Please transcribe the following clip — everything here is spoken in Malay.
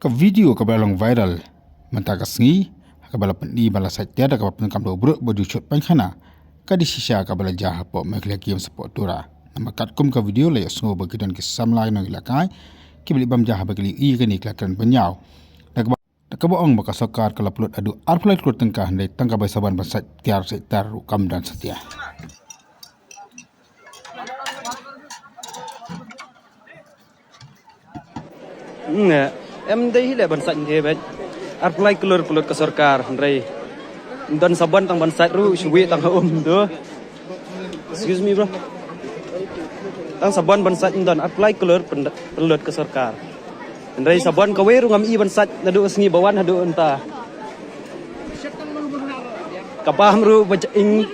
Ka video ka balong viral mentaka sengi ka bala ni bala satya da ka pen kam do bro bodu shot pankhana ka di shisha ka bala jah po mekle kiem support tura nama kat kum ka video le so bagidan ke samlai no ilakai ki beli bam jah bagli I ka ni klakan penyau da ka boong baka sokar ka laplut adu arflait kur tengkah ndai tangka bai saban ban satya setar kam dan setia em đây là bản sạch thế vậy apply keluar ke sarkar rai dan saban tang ban sạch ru suwi tang tu excuse me bro tang saban ban sạch dan apply keluar ke sarkar rai saban kawe ru ngam I ban sạch nadu sengi bawan hadu enta kapaham ru baca ing